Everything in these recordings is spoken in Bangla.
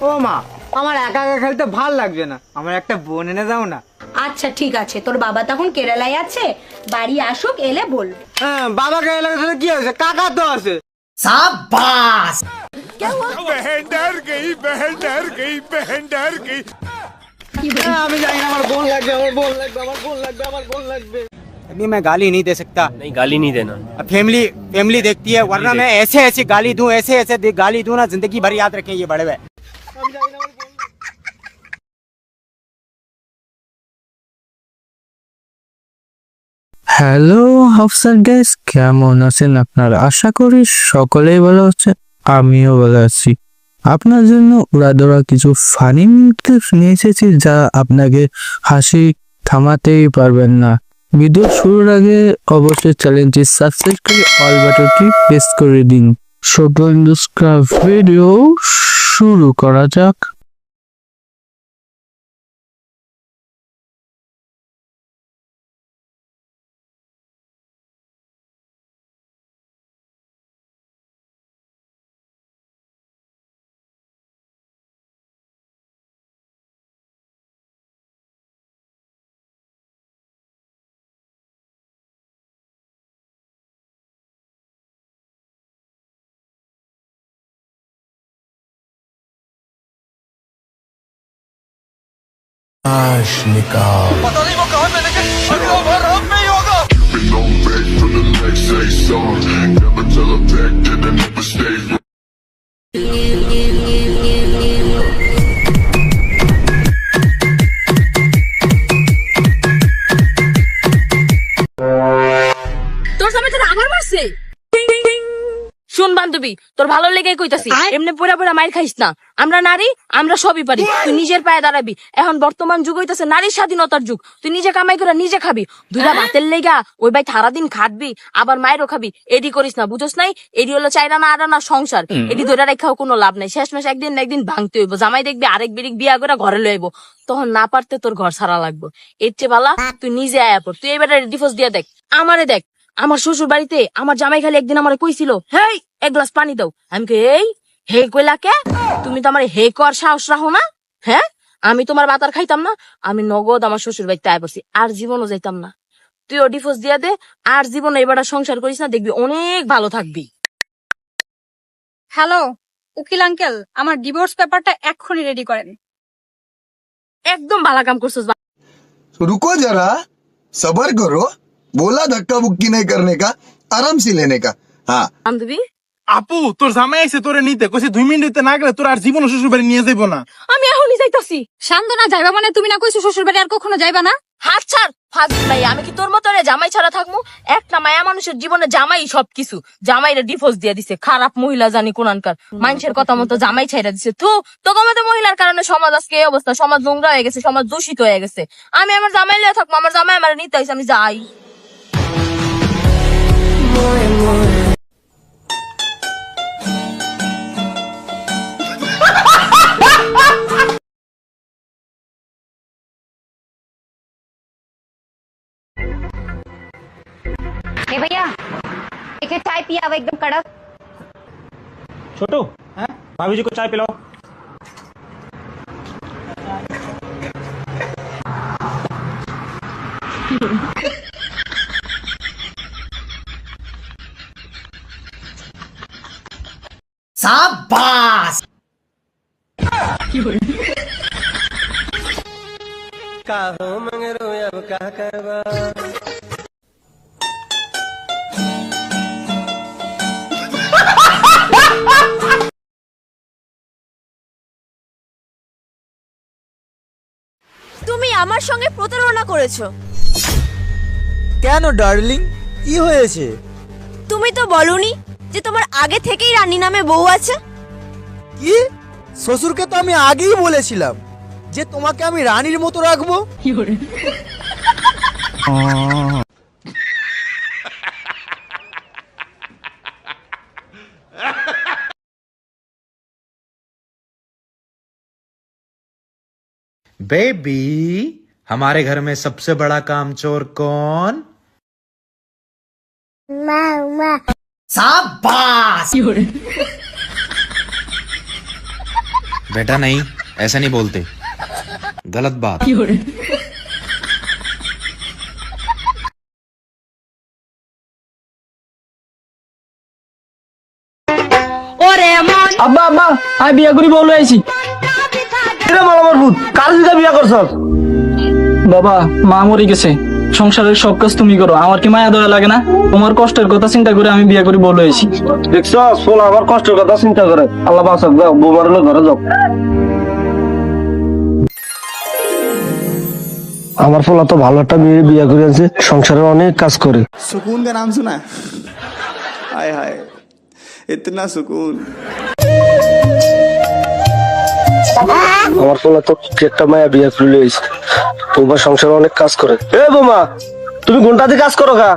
ও মা, আমার একা একা খেলতে ভাল লাগছে না, আমার একটা বোন এনে দাও না। আচ্ছা ঠিক আছে, তোর বাবা তখন কেরালায় আছে, বাড়ি আসুক, এলে বলবো। হ্যাঁ, বাবাকে এলাকার সাথে কি হয়েছে, কাকা তো আছে। शाबाश। बहन डर गई, बहन डर गई, बहन डर गई। হ্যাঁ, আমি জানি না, আমার বোন লাগবে, আমার বোন লাগবে, আমার বোন লাগবে, আমার বোন লাগবে। अभी मैं गाली नहीं दे सकता। नहीं, गाली नहीं देना। फैमिली फैमिली देखती है, वरना मैं ऐसे ऐसी गाली दूं, ऐसे ऐसे गाली दूं ना, जिंदगी भर याद रखें ये बड़े हुए। হ্যালো হাফসার গাইস, কেমন আছেন আপনারা? আশা করি সকলেই ভালো আছেন, আমিও ভালো আছি। আপনার জন্য উড়াধরা কিছু ফানি ক্লিপস নিয়ে এসেছি, যা আপনাকে হাসি থামাতেই পারবেন না। ভিডিও শুরুর আগে অবশ্যই চ্যানেলটি সাবস্ক্রাইব করে অল বাটনটি প্রেস করে দিন। ছোট ভিডিও শুরু করা যাক। Been on back for the next say song. Never tell her back, then I never stay. তোর সামনে তোর আবার মারছে। শুন বান্ধবী, তোর ভালো লেগে কইতাছি, এমনি পুরা পুরা মাইর খাইস না। আমরা নারী, আমরা সবই পারি। তুই নিজের পায়ে দাঁড়াবি। এখন বর্তমান যুগ হইতাছে নারীর স্বাধীনতার যুগ। তুই নিজে কামাই করে নিজে খাবি। দুইটা ভাতের লেগা ওই ভাই সারাদিন খাটবি, আবার মায়েরও খাবি। এডি করিস না, বুঝোস নাই? এডি হলো চাইরানা আড়ানা সংসার। এডি ধরে রেখাও কোনো লাভ নাই। শেষমেশ একদিন না একদিন ভাঙতে হইব। জামাই দেখবি আরেক বিরিক বিয়া করে ঘরে লইব, তখন না পারতে তোর ঘর ছাড়া লাগবে। এর চেয়ে বালা তুই নিজে আয়া পড়। তুই এবারে ডিভোর্স দিয়ে দেখ। আমারে দেখ, আমার শ্বশুর বাড়িতে আমার জামাই খালি একদিন আমার কইছিল, হেই এক গ্লাস পানি দাও। আমি কই, এই হে কইলা কে? তুমি তো আমার হে কর সাহস রাখো না? হ্যাঁ, আমি তোমার বাতার খাইতাম না? আমি নগদ আমার শ্বশুর বাড়িতে আয় পড়ছি, আর জীবনও যাইতাম না। তুইও ডিভোর্স দিয়ে দে, আর জীবনে এবার সংসার করিস না, দেখবি অনেক ভালো থাকবি। হ্যালো উকিল আঙ্কেল, আমার ডিভোর্স পেপারটা এক্ষুনি রেডি করেন। একদম ভালো কাম করছিস। रुको जरा, सबर करो। बोला धक्का बुक्की नहीं करने का, आराम से लेने का। हाँ বান্ধবী, আপু, তোর জামাই আইছে তোরে নিতে, কইছে 2 মিনিট না গেলে তোর আর জীবন শ্বশুর বাড়ি নিয়ে যাইবো না। আমি এখনই যাইতাছি। শান্তনা যাইবা মানে? তুমি না কইছো শ্বশুর বাড়ি আর কখনো যাইবা না? হাত ছাড় ফাজিল ভাই, আমি কি তোর মতো রে জামাই ছাড়া থাকবো? একটা মায়া মানুষের জীবনে জামাই সবকিছু। জামাইরা ডিভোর্স দিয়ে দিছে, খারাপ মহিলা জানি কোনানকার। মানুষের কথা মতো জামাই ছাইরা দিছে। তোকে মতো মহিলার কারণে সমাজ আজকে এই অবস্থা। সমাজ নোংরা হয়ে গেছে, সমাজ দূষিত হয়ে গেছে। আমি আমার জামাই লিয়ে থাকবো, আমার জামাই আমার নিতে হইছে, আমি যাই। हे भैया, एक चाय पिया वो एकदम कड़क। छोटू, भाभी जी को चाय पिलाओ। शाबाश। তুমি আমার সঙ্গে প্রতারণা করেছো। কেন ডার্লিং, কি হয়েছে? তুমি তো বলনি যে তোমার আগে থেকেই রানী নামে বউ আছে। কি? শ্বশুরকে তো আমি আগেই বলেছিলাম যে তোমাকে আমি রানীর মতো রাখবো। बेबी, हमारे घर में सबसे बड़ा कामचोर कौन? शाबाश। बेटा नहीं, ऐसा नहीं बोलते, गलत बात। আব্বা আব্বা আমি বিয়া করি বলে আইছি আমার ভূত কার দিকে বিয়া করছ? বাবা মা মরে গেছে, সংসারের সব কাজ তুমি করো, আমার কি মায়া দয়া লাগে না? তোমার কষ্টের কথা চিন্তা করে আমি বিয়া করি বলে আইছি। দেখছো সোলা আমার কষ্টের কথা চিন্তা করে, আল্লাহ বাঁচাক, যাও বোমার হলে ঘরে যাও। আমার ফলা তো ভালো একটা মেয়ে বিয়া করে আছে, সংসারের অনেক কাজ করে। सुकून का नाम सुना है? हाय हाय इतना सुकून। আমার ফলা তো একটা মায়া বিয়া করে আইছে, তোমার সংসারে অনেক কাজ করে। এ বোমা তুমি ঘন্টাতে কাজ করো কা?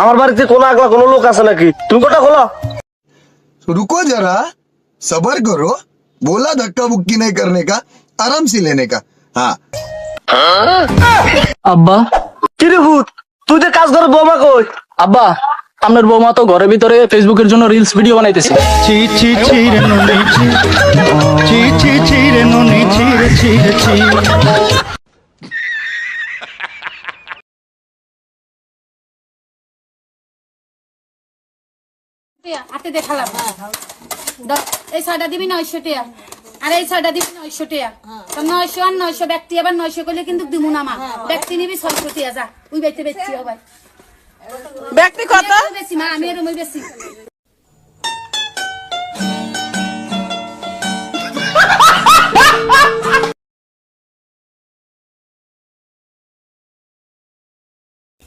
আমার বাড়িতে কোনো আগলা কোনো লোক আছে নাকি? তুমি কোটা খোলো। रुको जरा, सबर करो, बोला धक्का बुक्की नहीं करने का, आराम से लेने का। हाँ আব্বা কি রে ভূত, তুই যে কাজ করে বৌমা কই? আব্বা আপনার বৌমা তো ঘরের ভিতরে ফেসবুকের জন্য রিলস ভিডিও বানাইতেছে। ছি ছি ছি রে ননি ছি, ছি ছি ছি রে ননি ছি রে ছি রে ছি। হাতে দেখালাম, এই ছয়টা দিবি 900 টাকা, আর এই ছয়টা দিবি 900 টাকা। তো 900 আর 900 ব্যক্তি আবার 900 করলে কিন্তু দিমু না মা, ব্যক্তি নিবি 600 টাকা। যা ওই বাইতে বেচছি ও ভাই, ব্যক্তি কত বেশি মা, আমি এরকমই বেশি।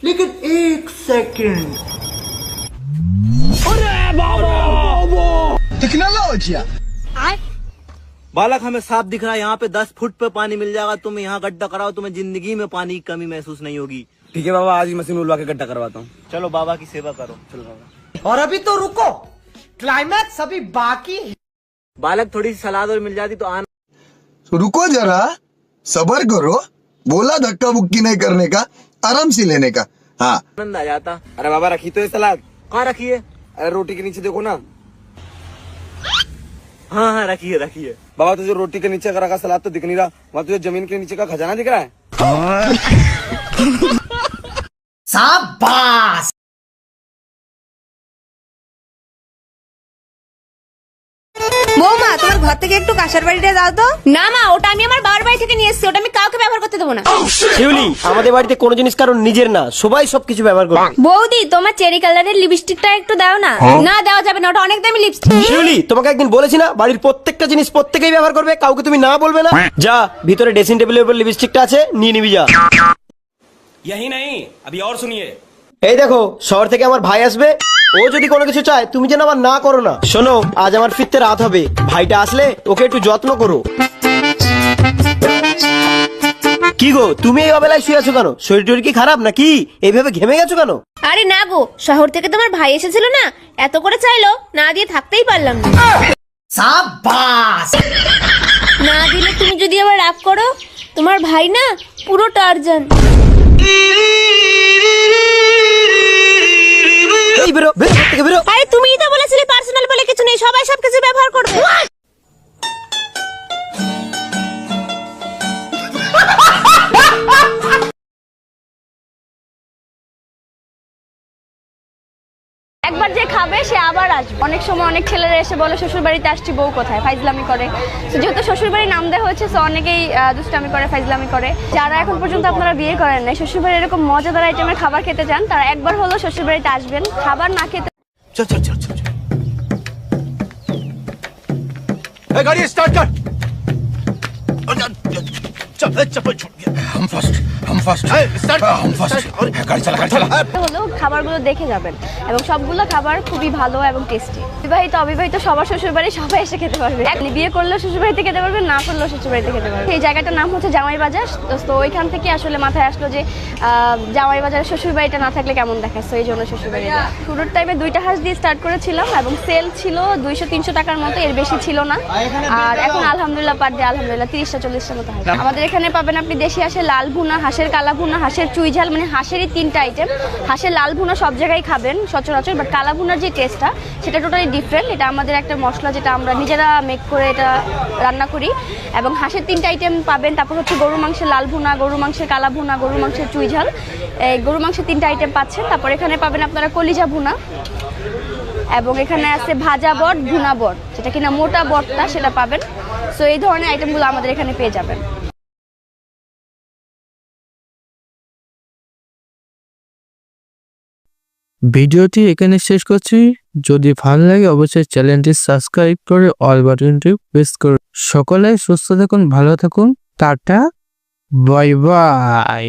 लेकिन एक सेकंड टेक्नोलॉजी बालक हमें साफ दिख रहा है, यहाँ पे 10 फुट पे पानी मिल जाएगा, तुम यहाँ गड्ढा कराओ, तुम्हें जिंदगी में पानी की कमी महसूस नहीं होगी। ठीक है बाबा, आज ही मशीन उलवा के गड्ढा करवाता हूँ। चलो बाबा की सेवा करो, चलो बाबा। और अभी तो रुको, क्लाइमैक्स अभी बाकी है। बालक थोड़ी सी सलाद और मिल जाती तो आना। रुको जरा, सबर करो, बोला धक्का बुक्की नहीं करने का, आराम से लेने का। हाँ आनंद आ जाता। अरे बाबा रखी तो ये सलाद, कहाँ रखी है? अरे रोटी के नीचे देखो ना। हाँ हाँ रखिए रखिए। बाबा तुझे रोटी के नीचे का रखा सलाद तो दिख नहीं रहा, वहाँ तुझे जमीन के नीचे का खजाना दिख रहा है। शाबाश। বৌমা তোমার ঘর থেকে একটু কাঁসার বাড়িটা দাও তো। না মা, ওটা আমি আমার বাবার বাড়ি থেকে নিয়ে এসেছি, ওটা আমি কাউকে ব্যবহার করতে দেবো না। শিউলি আমাদের বাড়িতে কোনো জিনিস কারণ নিজের না, সবাই সবকিছু ব্যবহার করে। বৌদি তোমার চেরি কালারের লিপস্টিকটা একটু দাও না। না দেওয়া যাবে না, ওটা অনেক দামি লিপস্টিক। শিউলি তোমাকে একদিন বলেছি না বাড়ির প্রত্যেকটা জিনিস প্রত্যেকেই ব্যবহার করবে, কাউকে তুমি না বলবে না। যা ভিতরে ড্রেসিং টেবিলের উপর লিপস্টিকটা আছে, নিয়ে নিবি যা। यही नहीं, अभी और सुनिए। এই দেখো শহর থেকে আমার ভাই আসবে, ও যদি কোনো কিছু চায় তুমি যেন আবার না করো না। শোনো আজ আমার ফিরতে রাত হবে, ভাইটা আসলে ওকে একটু যত্ন করো। কি গো তুমি এই অবেলায় শুয়ে আছো কেন? শরীর টরীর কি খারাপ নাকি? এইভাবে ঘেমে গেছো কেন? আরে না গো, শহর থেকে তোমার ভাই এসেছিল না, এত করে চাইলো, না দিয়ে থাকতেই পারলাম না। शाबाश। না দিলে তুমি যদি আবার রাগ করো, তোমার ভাই না পুরো টারজান। এই বেরো বেরো ঘর থেকে বেরো। আরে তুমিই তো বলেছিলে পার্সোনাল বলে কিছু নেই, সবাই সবকিছু ব্যবহার করবে। একবার যে খাবে সে আবার আসবে। অনেক সময় অনেক ছেলেরা এসে বলে শ্বশুর বাড়িতে আসছি, বউ কোথায়, ফাইজলামি করে। তো যেহেতু শ্বশুর বাড়ির নাম দেওয়া হয়েছে, তো অনেকেই দুষ্টামি করে, ফাইজলামি করে। যারা এখন পর্যন্ত আপনারা বিয়ে করেন নাই, শ্বশুর বাড়ির এরকম মজাদার আইটেমের খাবার খেতে চান, তারা একবার হলো শ্বশুর বাড়িতে আসবেন। খাবার না খেতে चल चल चल चल गाड़ी स्टार्ट कर। चप्पल छूट गया। हम फर्स्ट स्टार्ट हम फर्स्ट गाड़ी चला হলেও খাবারগুলো দেখে যাবেন, এবং সবগুলো খাবার খুবই ভালো এবং টেস্টি। বিবাহিত অবিবাহিত সবার শ্বশুর বাড়ি সবাই এসে খেতে পারবে। বিয়ে করলেও শ্বশুর বাড়িতে খেতে পারবেন, না করলেও শ্বশুর বাড়িতে খেতে পারবেন। এই জায়গাটার নাম হচ্ছে জামাই বাজার। তো ওইখান থেকে আসলে মাথায় আসলো যে জামাই বাজারে শ্বশুর বাড়িটা না থাকলে কেমন দেখাচ্ছে, এই জন্য শ্বশুর বাড়িটা। শুরুর টাইমে 2টা হাঁস দিয়ে স্টার্ট করেছিলাম, এবং সেল ছিল 200-300 টাকার মতো, এর বেশি ছিল না। আর এখন আলহামদুলিল্লাহ পার ডে আলহামদুলিল্লাহ 30টা 40টার মতো হাঁস। আমাদের এখানে পাবেন আপনি দেশি হাঁসের লাল ভুনা, হাঁসের হাঁসের কালা ভুনা, হাঁসের চুই ঝাল, মানে হাঁসেরই 3টা আইটেম। হাঁসের লাল ভুনা সব জায়গায় খাবেন সচরাচর, বাট কালা ভুনার যে টেস্টটা সেটা টোটালি ডিফারেন্ট। এটা আমাদের একটা মশলা যেটা আমরা নিজেরা মেক করে এটা রান্না করি। এবং হাঁসের 3টা আইটেম পাবেন। তারপর হচ্ছে গরু মাংসের লাল ভুনা, গরু মাংসের কালা ভুনা, গরু মাংসের চুই ঝাল, এই গরু মাংসের 3টা আইটেম পাচ্ছেন। তারপর এখানে পাবেন আপনারা কলিজা ভুনা, এবং এখানে আছে ভাজা বট, ভুনা বট, যেটা কিনা মোটা বটটা সেটা পাবেন। সো এই ধরনের আইটেমগুলো আমাদের এখানে পেয়ে যাবেন। ভিডিওটি এখানে শেষ করছি। যদি ভালো লাগে অবশ্যই চ্যানেলটি সাবস্ক্রাইব করে অল বাটনটি প্রেস করুন। সকলে সুস্থ থাকুন, ভালো থাকুন, টাটা, বাই বাই।